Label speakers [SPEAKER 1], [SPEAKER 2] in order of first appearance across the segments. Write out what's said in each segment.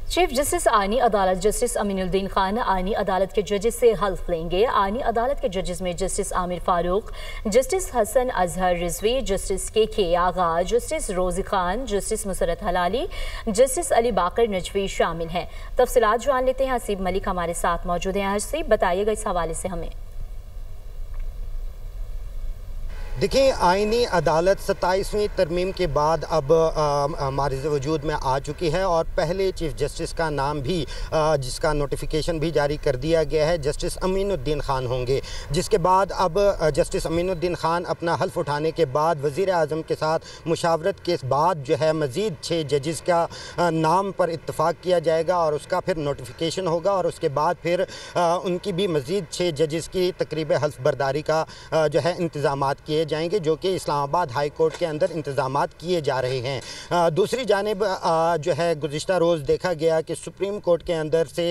[SPEAKER 1] Chief justice आईनी अदालत justice Aminuddin Khan आईनी अदालत के जजेस से हल्फ लेंगे। आईनी अदालत के जजेस में justice Aamir Farooq, justice Hasan Azhar Rizvi, justice K Agha, justice Rozi Khan, justice Musarrat Hilali, justice Ali Baqar Najvi शामिल हैं। तफसीलात जान लेते हैं। हसीब मलिक हमारे साथ मौजूद हैं। हसीब, बताइएगा इस हवाले से हमें।
[SPEAKER 2] देखिए, आईनी अदालत 27वीं तरमीम के बाद अब हमारे वजूद में आ चुकी है और पहले चीफ जस्टिस का नाम भी जिसका नोटिफिकेशन भी जारी कर दिया गया है, जस्टिस अमीनुद्दीन खान होंगे। जिसके बाद अब जस्टिस अमीनुद्दीन खान अपना हल्फ उठाने के बाद वज़ीर आज़म के साथ मुशावरत के बाद जो है मज़ीद 6 जजेस का नाम पर इत्तफ़ाक़ किया जाएगा और उसका फिर नोटिफिकेशन होगा और उसके बाद फिर उनकी भी मज़ीद 6 जजेस की तकरीब हल्फ बर्दारी का जो है इंतज़ामात किए जाएंगे, जो कि इस्लामाबाद हाई कोर्ट के अंदर इंतज़ामात किए जा रहे हैं। दूसरी जानिब जो है गुज़िश्ता रोज़ देखा गया कि सुप्रीम कोर्ट के अंदर से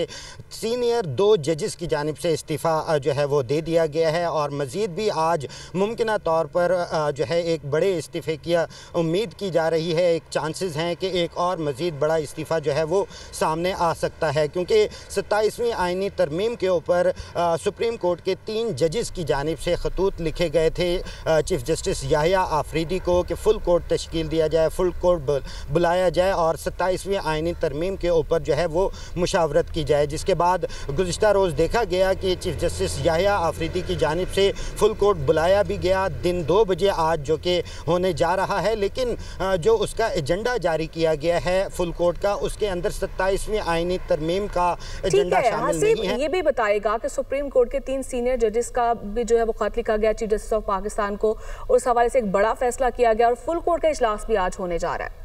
[SPEAKER 2] सीनियर 2 जजेस की जानिब से इस्तीफ़ा जो है वो दे दिया गया है और मज़ीद भी आज मुमकिना तौर पर जो है एक बड़े इस्तीफ़े की उम्मीद की जा रही है। एक चांसेस हैं कि एक और मज़ीद बड़ा इस्तीफ़ा जो है वो सामने आ सकता है, क्योंकि 27वीं आईनी तरमीम के ऊपर सुप्रीम कोर्ट के 3 जजेस की जानिब से खतूत लिखे गए थे चीफ जस्टिस याहिया आफरीदी को कि फुल कोर्ट तश्कील दिया जाए, फुल कोर्ट बुलाया जाए और 27वीं आईनी तरमीम के ऊपर जो है वो मुशावरत की जाए। जिसके बाद गुज़िश्ता रोज़ देखा गया कि चीफ जस्टिस याहिया आफरीदी की जानिब से फुल कोर्ट बुलाया भी गया दिन 2 बजे आज, जो कि होने जा रहा है। लेकिन जो उसका एजेंडा जारी किया गया है फुल कोर्ट का, उसके अंदर 27वीं आईनी तरमीम का एजेंडा शामिल नहीं है।
[SPEAKER 3] ये भी बताएगा कि सुप्रीम कोर्ट के 3 सीनियर जजेस का भी जो है वो खत लिखा गया चीफ जस्टिस ऑफ पाकिस्तान को, उस हवाले से एक बड़ा फैसला किया गया और फुल कोर्ट का इजलास भी आज होने जा रहा है।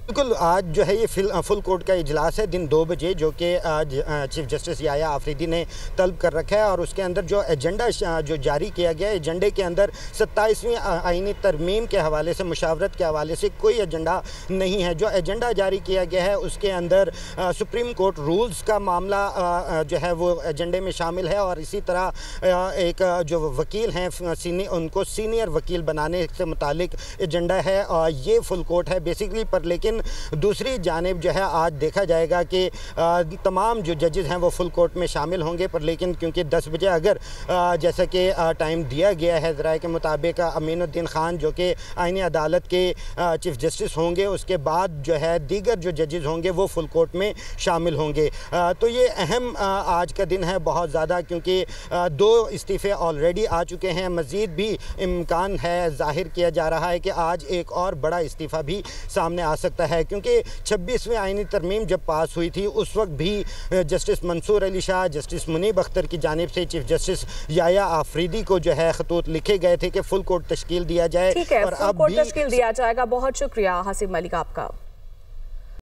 [SPEAKER 2] बिल्कुल, आज जो है ये फुल कोर्ट का इजलास है दिन 2 बजे, जो कि आज चीफ जस्टिस याहिया आफरीदी ने तलब कर रखा है और उसके अंदर जो एजेंडा जो जारी किया गया है, एजेंडे के अंदर 27वीं आईनी तरमीम के हवाले से, मुशावरत के हवाले से कोई एजेंडा नहीं है। जो एजेंडा जारी किया गया है उसके अंदर सुप्रीम कोर्ट रूल्स का मामला जो है वो एजेंडे में शामिल है और इसी तरह एक जो वकील हैं उनको सीनियर वकील बनाने से मुतालिक एजेंडा है और ये फुल कोर्ट है बेसिकली पर। लेकिन दूसरी जानिब जो है आज देखा जाएगा कि तमाम जो जजेस हैं वो फुल कोर्ट में शामिल होंगे, पर लेकिन क्योंकि 10 बजे अगर जैसा कि टाइम दिया गया है ज़राए के मुताबिक अमीनुद्दीन खान जो कि आईनी अदालत के चीफ जस्टिस होंगे, उसके बाद जो है दीगर जो जजेस होंगे वो फुल कोर्ट में शामिल होंगे। तो ये अहम आज का दिन है बहुत ज़्यादा, क्योंकि 2 इस्तीफ़े ऑलरेडी आ चुके हैं। मज़ीद भी इम्कान है, ज़ाहिर किया जा रहा है कि आज एक और बड़ा इस्तीफ़ा भी सामने आ सकता है, क्योंकि 26वीं आईनी तरमीम जब पास हुई थी उस वक्त भी जस्टिस मंसूर अली शाह, जस्टिस मुनीब अख्तर की जानिब से चीफ जस्टिस याहिया आफरीदी को जो है खतूत लिखे गए थे कि फुल कोर्ट तश्कील दिया जाए।
[SPEAKER 3] ठीक है, और अब फुल कोर्ट तश्कील दिया जाएगा। बहुत शुक्रिया हसीब मलिक आपका।